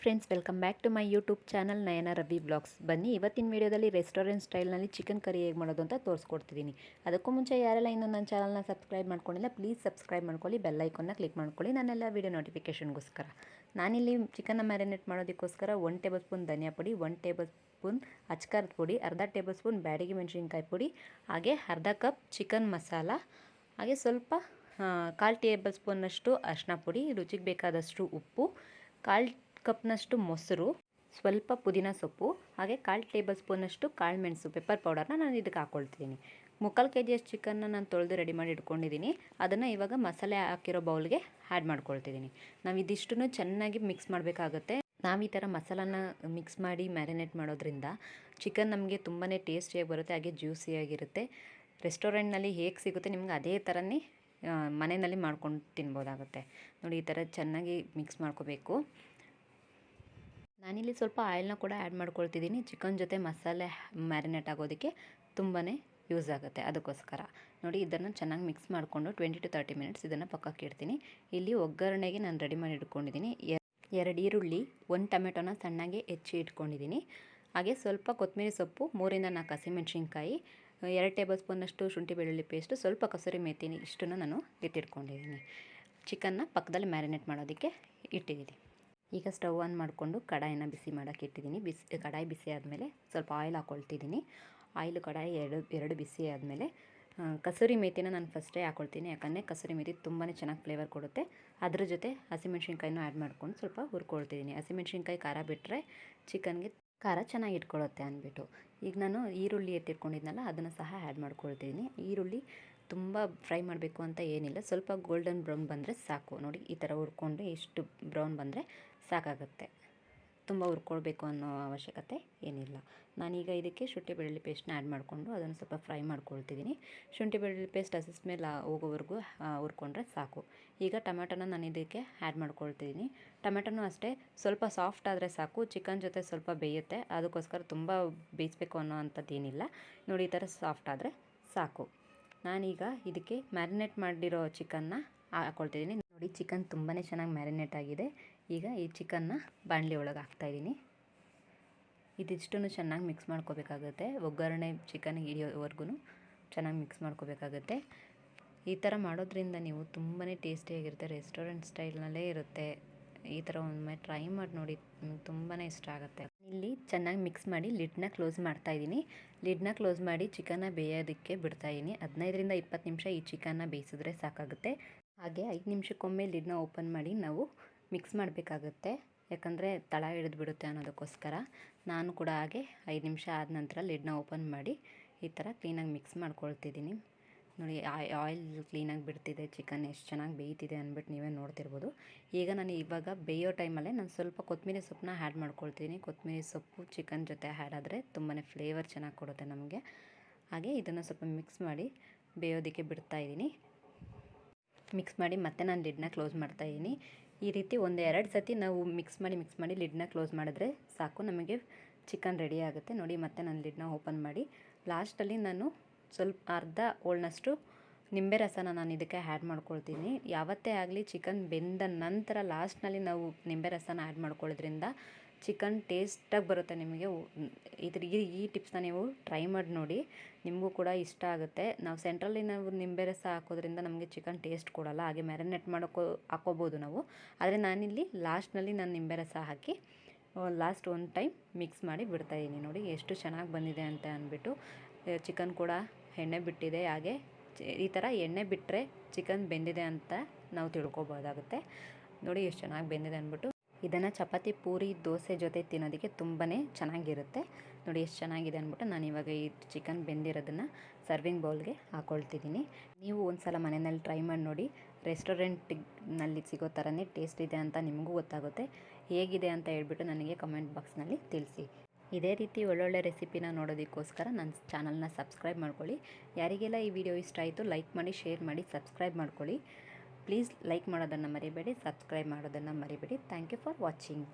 Friends, welcome back to my YouTube channel Nayana Ravi blogs. ಬನ್ನಿ, ಇವತ್ತಿನ ವೀಡಿಯೋದಲ್ಲಿ ರೆಸ್ಟೋರೆಂಟ್ ಸ್ಟೈಲ್ನಲ್ಲಿ ಚಿಕನ್ ಕರಿ ಹೇಗೆ ಮಾಡೋದು ಅಂತ ತೋರಿಸ್ಕೊಡ್ತಿದ್ದೀನಿ. ಅದಕ್ಕೂ ಮುಂಚೆ ಯಾರೆಲ್ಲ ಇನ್ನೂ ನನ್ನ ಚಾನಲ್ನ ಸಬ್ಸ್ಕ್ರೈಬ್ ಮಾಡ್ಕೊಂಡಿಲ್ಲ, ಪ್ಲೀಸ್ ಸಬ್ಸ್ಕ್ರೈಬ್ ಮಾಡ್ಕೊಳ್ಳಿ, ಬೆಲ್ ಐಕಾನ್ನ ಕ್ಲಿಕ್ ಮಾಡ್ಕೊಳ್ಳಿ ನನ್ನೆಲ್ಲ ವೀಡಿಯೋ ನೋಟಿಫಿಕೇಷನ್ಗೋಸ್ಕರ. ನಾನಿಲ್ಲಿ ಚಿಕನ್ನ ಮ್ಯಾರಿನೇಟ್ ಮಾಡೋದಕ್ಕೋಸ್ಕರ 1 ಟೇಬಲ್ ಸ್ಪೂನ್ ಧನಿಯಾ ಪುಡಿ, 1 ಟೇಬಲ್ ಸ್ಪೂನ್ ಅಚ್ಕಾರದ ಪುಡಿ, ಅರ್ಧ ಟೇಬಲ್ ಸ್ಪೂನ್ ಬ್ಯಾಡಗಿ ಮೆಣಸಿನ್ಕಾಯಿ ಪುಡಿ, ಹಾಗೆ ಅರ್ಧ ಕಪ್ ಚಿಕನ್ ಮಸಾಲ, ಹಾಗೆ ಸ್ವಲ್ಪ 1/4 ಟೇಬಲ್ ಸ್ಪೂನ್ನಷ್ಟು ಅರಿಶಿನ ಪುಡಿ, ರುಚಿಗೆ ಬೇಕಾದಷ್ಟು ಉಪ್ಪು, 1/4 ಕಪ್ನಷ್ಟು ಮೊಸರು, ಸ್ವಲ್ಪ ಪುದೀನ ಸೊಪ್ಪು, ಹಾಗೆ 1/4 ಟೇಬಲ್ ಸ್ಪೂನಷ್ಟು ಕಾಳು ಮೆಣಸು ಪೆಪ್ಪರ್ ಪೌಡರ್ನ ನಾನು ಇದಕ್ಕೆ ಹಾಕ್ಕೊಳ್ತಿದ್ದೀನಿ. 3/4 kg ಚಿಕನ್ನ ನಾನು ತೊಳೆದು ರೆಡಿ ಮಾಡಿ ಇಟ್ಕೊಂಡಿದ್ದೀನಿ. ಅದನ್ನು ಇವಾಗ ಮಸಾಲೆ ಹಾಕಿರೋ ಬೌಲ್ಗೆ ಆ್ಯಡ್ ಮಾಡ್ಕೊಳ್ತಿದ್ದೀನಿ. ನಾವು ಇದಿಷ್ಟನ್ನು ಚೆನ್ನಾಗಿ ಮಿಕ್ಸ್ ಮಾಡಬೇಕಾಗುತ್ತೆ. ನಾವು ಈ ಥರ ಮಸಾಲಾನ ಮಿಕ್ಸ್ ಮಾಡಿ ಮ್ಯಾರಿನೇಟ್ ಮಾಡೋದ್ರಿಂದ ಚಿಕನ್ ನಮಗೆ ತುಂಬಾ ಟೇಸ್ಟಿಯಾಗಿ ಬರುತ್ತೆ, ಹಾಗೆ ಜ್ಯೂಸಿಯಾಗಿರುತ್ತೆ. ರೆಸ್ಟೋರೆಂಟ್ನಲ್ಲಿ ಹೇಗೆ ಸಿಗುತ್ತೆ ನಿಮ್ಗೆ ಅದೇ ಥರನೇ ಮನೆಯಲ್ಲಿ ಮಾಡ್ಕೊಂಡು ತಿನ್ಬೋದಾಗುತ್ತೆ. ನೋಡಿ, ಈ ಥರ ಚೆನ್ನಾಗಿ ಮಿಕ್ಸ್ ಮಾಡ್ಕೋಬೇಕು. ನಾನಿಲ್ಲಿ ಸ್ವಲ್ಪ ಆಯಿಲ್ನ ಕೂಡ ಆ್ಯಡ್ ಮಾಡ್ಕೊಳ್ತಿದ್ದೀನಿ. ಚಿಕನ್ ಜೊತೆ ಮಸಾಲೆ ಮ್ಯಾರಿನೇಟ್ ಆಗೋದಕ್ಕೆ ತುಂಬಾ ಯೂಸ್ ಆಗುತ್ತೆ, ಅದಕ್ಕೋಸ್ಕರ. ನೋಡಿ, ಇದನ್ನು ಚೆನ್ನಾಗಿ ಮಿಕ್ಸ್ ಮಾಡಿಕೊಂಡು 20 to 30 ಮಿನಿಟ್ಸ್ ಇದನ್ನು ಪಕ್ಕಕ್ಕೆ ಇಡ್ತೀನಿ. ಇಲ್ಲಿ ಒಗ್ಗರಣೆಗೆ ನಾನು ರೆಡಿ ಮಾಡಿ ಇಟ್ಕೊಂಡಿದ್ದೀನಿ. 2 ಈರುಳ್ಳಿ, 1 ಟೊಮೆಟೊನ ಸಣ್ಣಗೆ ಹೆಚ್ಚಿ ಇಟ್ಕೊಂಡಿದ್ದೀನಿ. ಹಾಗೆ ಸ್ವಲ್ಪ ಕೊತ್ತಂಬರಿ ಸೊಪ್ಪು, 3 ಇಂದ 4 ಹಸಿಮೆಣಸಿನ್ಕಾಯಿ, 2 ಟೇಬಲ್ ಸ್ಪೂನಷ್ಟು ಶುಂಠಿ ಬೆಳ್ಳುಳ್ಳಿ ಪೇಸ್ಟು, ಸ್ವಲ್ಪ ಕಸೂರಿ ಮೇಥಿ, ಇಷ್ಟನ್ನು ನಾನು ಎತ್ತಿಟ್ಕೊಂಡಿದ್ದೀನಿ. ಚಿಕನ್ನ ಪಕ್ಕದಲ್ಲಿ ಮ್ಯಾರಿನೇಟ್ ಮಾಡೋದಕ್ಕೆ ಇಟ್ಟಿದ್ದೀನಿ. ಈಗ ಸ್ಟವ್ ಆನ್ ಮಾಡಿಕೊಂಡು ಕಡಾಯಿನ ಬಿಸಿ ಮಾಡೋಕ್ಕೆ ಇಟ್ಟಿದ್ದೀನಿ. ಕಡಾಯಿ ಬಿಸಿ ಆದಮೇಲೆ ಸ್ವಲ್ಪ ಆಯಿಲ್ ಹಾಕ್ಕೊಳ್ತಿದ್ದೀನಿ. ಆಯಿಲು ಕಡಾಯಿ ಎರಡು ಬಿಸಿ ಆದಮೇಲೆ ಕಸೂರಿ ಮೇಥಿನ ನಾನು ಫಸ್ಟೇ ಹಾಕ್ಕೊಳ್ತೀನಿ. ಯಾಕಂದರೆ ಕಸೂರಿ ಮೇಥಿ ತುಂಬಾ ಚೆನ್ನಾಗಿ ಫ್ಲೇವರ್ ಕೊಡುತ್ತೆ. ಅದ್ರ ಜೊತೆ ಹಸಿಮೆಣ್ಸಿನ್ಕಾಯಿನೂ ಆ್ಯಡ್ ಮಾಡ್ಕೊಂಡು ಸ್ವಲ್ಪ ಹುರ್ಕೊಳ್ತಿದ್ದೀನಿ. ಹಸಿಮೆಣ್ಸಿನ್ಕಾಯಿ ಖಾರ ಬಿಟ್ಟರೆ ಚಿಕನ್ಗೆ ಖಾರ ಚೆನ್ನಾಗಿ ಇಟ್ಕೊಳ್ಳುತ್ತೆ ಅಂದ್ಬಿಟ್ಟು. ಈಗ ನಾನು ಈರುಳ್ಳಿ ಎತ್ತಿಟ್ಕೊಂಡಿದ್ನಲ್ಲ, ಅದನ್ನು ಸಹ ಆ್ಯಡ್ ಮಾಡ್ಕೊಳ್ತಿದ್ದೀನಿ. ಈರುಳ್ಳಿ ತುಂಬ ಫ್ರೈ ಮಾಡಬೇಕು ಅಂತ ಏನಿಲ್ಲ, ಸ್ವಲ್ಪ ಗೋಲ್ಡನ್ ಬ್ರೌನ್ ಬಂದರೆ ಸಾಕು. ನೋಡಿ, ಈ ಥರ ಹುರ್ಕೊಂಡು ಇಷ್ಟು ಬ್ರೌನ್ ಬಂದರೆ ಸಾಕಾಗುತ್ತೆ. ತುಂಬ ಹುರ್ಕೊಳ್ಬೇಕು ಅನ್ನೋ ಅವಶ್ಯಕತೆ ಏನಿಲ್ಲ. ನಾನೀಗ ಇದಕ್ಕೆ ಶುಂಠಿ ಬೆಳ್ಳುಳ್ಳಿ ಪೇಸ್ಟ್ನ ಆ್ಯಡ್ ಮಾಡಿಕೊಂಡು ಅದನ್ನು ಸ್ವಲ್ಪ ಫ್ರೈ ಮಾಡ್ಕೊಳ್ತಿದ್ದೀನಿ. ಶುಂಠಿ ಬೆಳ್ಳುಳ್ಳಿ ಪೇಸ್ಟ್ ಹಸಿ ಸ್ಮೆಲ್ ಹೋಗೋವರೆಗೂ ಹುರ್ಕೊಂಡ್ರೆ ಸಾಕು. ಈಗ ಟೊಮೆಟೊನ ನಾನು ಇದಕ್ಕೆ ಆ್ಯಡ್ ಮಾಡ್ಕೊಳ್ತಿದ್ದೀನಿ. ಟೊಮೆಟೊನೂ ಅಷ್ಟೇ ಸ್ವಲ್ಪ ಸಾಫ್ಟ್ ಆದರೆ ಸಾಕು. ಚಿಕನ್ ಜೊತೆ ಸ್ವಲ್ಪ ಬೇಯುತ್ತೆ, ಅದಕ್ಕೋಸ್ಕರ ತುಂಬ ಬೇಯಿಸಬೇಕು ಅನ್ನೋ ಅಂಥದ್ದು ಏನಿಲ್ಲ. ನೋಡಿ, ಈ ಥರ ಸಾಫ್ಟ್ ಆದರೆ ಸಾಕು. ನಾನೀಗ ಇದಕ್ಕೆ ಮ್ಯಾರಿನೇಟ್ ಮಾಡಿರೋ ಚಿಕನ್ನ ಹಾಕ್ಕೊಳ್ತಿದ್ದೀನಿ. ನೋಡಿ, ಚಿಕನ್ ತುಂಬಾ ಚೆನ್ನಾಗಿ ಮ್ಯಾರಿನೇಟ್ ಆಗಿದೆ. ಈಗ ಈ ಚಿಕನ್ನ ಬಾಣಲಿ ಒಳಗೆ ಹಾಕ್ತಾಯಿದ್ದೀನಿ. ಇದಿಷ್ಟನ್ನು ಚೆನ್ನಾಗಿ ಮಿಕ್ಸ್ ಮಾಡ್ಕೋಬೇಕಾಗುತ್ತೆ. ಒಗ್ಗರಣೆ ಚಿಕನ್ಗೆ ಹಿಡಿಯೋವರೆಗೂ ಚೆನ್ನಾಗಿ ಮಿಕ್ಸ್ ಮಾಡ್ಕೋಬೇಕಾಗುತ್ತೆ. ಈ ಥರ ಮಾಡೋದ್ರಿಂದ ನೀವು ತುಂಬಾ ಟೇಸ್ಟಿಯಾಗಿರುತ್ತೆ. ರೆಸ್ಟೋರೆಂಟ್ ಸ್ಟೈಲ್ನಲ್ಲೇ ಇರುತ್ತೆ. ಈ ಥರ ಒಮ್ಮೆ ಟ್ರೈ ಮಾಡಿ ನೋಡಿ, ನಿಮ್ಗೆ ತುಂಬಾ ಇಷ್ಟ ಆಗುತ್ತೆ. ಇಲ್ಲಿ ಚೆನ್ನಾಗಿ ಮಿಕ್ಸ್ ಮಾಡಿ ಲಿಡ್ನ ಕ್ಲೋಸ್ ಮಾಡ್ತಾಯಿದ್ದೀನಿ. ಲಿಡ್ನ ಕ್ಲೋಸ್ ಮಾಡಿ ಚಿಕನ್ನ ಬೇಯೋದಕ್ಕೆ ಬಿಡ್ತಾಯಿದ್ದೀನಿ. 15 to 20 ನಿಮಿಷ ಈ ಚಿಕನ್ನ ಬೇಯಿಸಿದ್ರೆ ಸಾಕಾಗುತ್ತೆ. ಹಾಗೆ 5 ನಿಮಿಷಕ್ಕೊಮ್ಮೆ ಲಿಡ್ನ ಓಪನ್ ಮಾಡಿ ನಾವು ಮಿಕ್ಸ್ ಮಾಡಬೇಕಾಗುತ್ತೆ. ಯಾಕಂದರೆ ತಳ ಹಿಡಿದು ಬಿಡುತ್ತೆ ಅನ್ನೋದಕ್ಕೋಸ್ಕರ. ನಾನು ಕೂಡ ಹಾಗೆ 5 ನಿಮಿಷ ಆದ ನಂತರ ಲಿಡ್ನ ಓಪನ್ ಮಾಡಿ ಈ ಥರ ಕ್ಲೀನಾಗಿ ಮಿಕ್ಸ್ ಮಾಡ್ಕೊಳ್ತಿದ್ದೀನಿ. ನೋಡಿ, ಆಯಿಲ್ ಕ್ಲೀನಾಗಿ ಬಿಡ್ತಿದೆ, ಚಿಕನ್ ಎಷ್ಟು ಚೆನ್ನಾಗಿ ಬೇಯ್ತಿದೆ ಅಂದ್ಬಿಟ್ಟು ನೀವೇ ನೋಡ್ತಿರ್ಬೋದು. ಈಗ ನಾನು ಇವಾಗ ಬೇಯೋ ಟೈಮಲ್ಲೇ ನಾನು ಸ್ವಲ್ಪ ಕೊತ್ತಂಬರಿ ಸೊಪ್ಪನ್ನ ಆ್ಯಡ್ ಮಾಡ್ಕೊಳ್ತೀನಿ. ಕೊತ್ತಂಬರಿ ಸೊಪ್ಪು ಚಿಕನ್ ಜೊತೆ ಆ್ಯಡ್ ಆದರೆ ತುಂಬಾ ಫ್ಲೇವರ್ ಚೆನ್ನಾಗಿ ಕೊಡುತ್ತೆ ನಮಗೆ. ಹಾಗೆ ಇದನ್ನು ಸ್ವಲ್ಪ ಮಿಕ್ಸ್ ಮಾಡಿ ಬೇಯೋದಕ್ಕೆ ಬಿಡ್ತಾಯಿದ್ದೀನಿ. ಮಿಕ್ಸ್ ಮಾಡಿ ಮತ್ತೆ ನಾನು ಲಿಡ್ನ ಕ್ಲೋಸ್ ಮಾಡ್ತಾಯಿದ್ದೀನಿ. ಈ ರೀತಿ 1-2 ಸತಿ ನಾವು ಮಿಕ್ಸ್ ಮಾಡಿ ಲಿಡ್ನ ಕ್ಲೋಸ್ ಮಾಡಿದ್ರೆ ಸಾಕು, ನಮಗೆ ಚಿಕನ್ ರೆಡಿ ಆಗುತ್ತೆ. ನೋಡಿ, ಮತ್ತೆ ನಾನು ಲಿಡ್ನ ಓಪನ್ ಮಾಡಿ ಲಾಸ್ಟಲ್ಲಿ ನಾನು ಸ್ವಲ್ಪ ಅರ್ಧ ಹೋಳ್ನಷ್ಟು ನಿಂಬೆ ರಸನ ನಾನು ಇದಕ್ಕೆ ಆ್ಯಡ್ ಮಾಡ್ಕೊಳ್ತೀನಿ. ಯಾವತ್ತೇ ಆಗಲಿ ಚಿಕನ್ ಬೆಂದ ನಂತರ ಲಾಸ್ಟ್ನಲ್ಲಿ ನಾವು ನಿಂಬೆ ರಸನ ಆ್ಯಡ್ ಮಾಡ್ಕೊಳ್ಳೋದ್ರಿಂದ ಚಿಕನ್ ಟೇಸ್ಟಾಗಿ ಬರುತ್ತೆ. ನಿಮಗೆ ಈ ಟಿಪ್ಸ್ನ ನೀವು ಟ್ರೈ ಮಾಡಿ ನೋಡಿ, ನಿಮಗೂ ಕೂಡ ಇಷ್ಟ ಆಗುತ್ತೆ. ನಾವು ಸೆಂಟ್ರಲ್ಲಿ ನಾವು ನಿಂಬೆ ರಸ ಹಾಕೋದ್ರಿಂದ ನಮಗೆ ಚಿಕನ್ ಟೇಸ್ಟ್ ಕೊಡೋಲ್ಲ. ಹಾಗೆ ಮ್ಯಾರಿನೇಟ್ ಹಾಕೋಬೋದು ನಾವು. ಆದರೆ ನಾನಿಲ್ಲಿ ಲಾಸ್ಟ್ನಲ್ಲಿ ನಾನು ನಿಂಬೆ ರಸ ಹಾಕಿ ಲಾಸ್ಟ್ ಒಂದು ಟೈಮ್ ಮಿಕ್ಸ್ ಮಾಡಿ ಬಿಡ್ತಾಯಿದ್ದೀನಿ. ನೋಡಿ, ಎಷ್ಟು ಚೆನ್ನಾಗಿ ಬಂದಿದೆ ಅಂತ ಅಂದ್ಬಿಟ್ಟು. ಚಿಕನ್ ಕೂಡ ಎಣ್ಣೆ ಬಿಟ್ಟಿದೆ. ಹಾಗೆ ಈ ಥರ ಎಣ್ಣೆ ಬಿಟ್ಟರೆ ಚಿಕನ್ ಬೆಂದಿದೆ ಅಂತ ನಾವು ತಿಳ್ಕೊಬೋದಾಗುತ್ತೆ. ನೋಡಿ, ಎಷ್ಟು ಚೆನ್ನಾಗಿ ಬೆಂದಿದೆ ಅಂದ್ಬಿಟ್ಟು. ಇದನ್ನು ಚಪಾತಿ, ಪೂರಿ, ದೋಸೆ ಜೊತೆ ತಿನ್ನೋದಕ್ಕೆ ತುಂಬಾ ಚೆನ್ನಾಗಿರುತ್ತೆ. ನೋಡಿ, ಎಷ್ಟು ಚೆನ್ನಾಗಿದೆ ಅಂದ್ಬಿಟ್ಟು ನಾನು ಇವಾಗ ಈ ಚಿಕನ್ ಬೆಂದಿರೋದನ್ನು ಸರ್ವಿಂಗ್ ಬೌಲ್ಗೆ ಹಾಕ್ಕೊಳ್ತಿದ್ದೀನಿ. ನೀವು ಒಂದು ಸಲ ಮನೆಯಲ್ಲಿ ಟ್ರೈ ಮಾಡಿ ನೋಡಿ. ರೆಸ್ಟೋರೆಂಟ್ನಲ್ಲಿ ಸಿಗೋ ಥರನೇ ಟೇಸ್ಟ್ ಇದೆ ಅಂತ ನಿಮಗೂ ಗೊತ್ತಾಗುತ್ತೆ. ಹೇಗಿದೆ ಅಂತ ಹೇಳ್ಬಿಟ್ಟು ನನಗೆ ಕಮೆಂಟ್ ಬಾಕ್ಸ್ನಲ್ಲಿ ತಿಳಿಸಿ. ಇದೇ ರೀತಿ ಒಳ್ಳೊಳ್ಳೆ ರೆಸಿಪಿನ ನೋಡೋದಕ್ಕೋಸ್ಕರ ನನ್ನ ಚಾನಲ್ನ ಸಬ್ಸ್ಕ್ರೈಬ್ ಮಾಡ್ಕೊಳ್ಳಿ. ಯಾರಿಗೆಲ್ಲ ಈ ವಿಡಿಯೋ ಇಷ್ಟ ಆಯಿತು ಲೈಕ್ ಮಾಡಿ, ಶೇರ್ ಮಾಡಿ, ಸಬ್ಸ್ಕ್ರೈಬ್ ಮಾಡ್ಕೊಳ್ಳಿ. ಪ್ಲೀಸ್ ಲೈಕ್ ಮಾಡೋದನ್ನು ಮರಿಬೇಡಿ, ಸಬ್ಸ್ಕ್ರೈಬ್ ಮಾಡೋದನ್ನು ಮರಿಬೇಡಿ. Thank you for watching.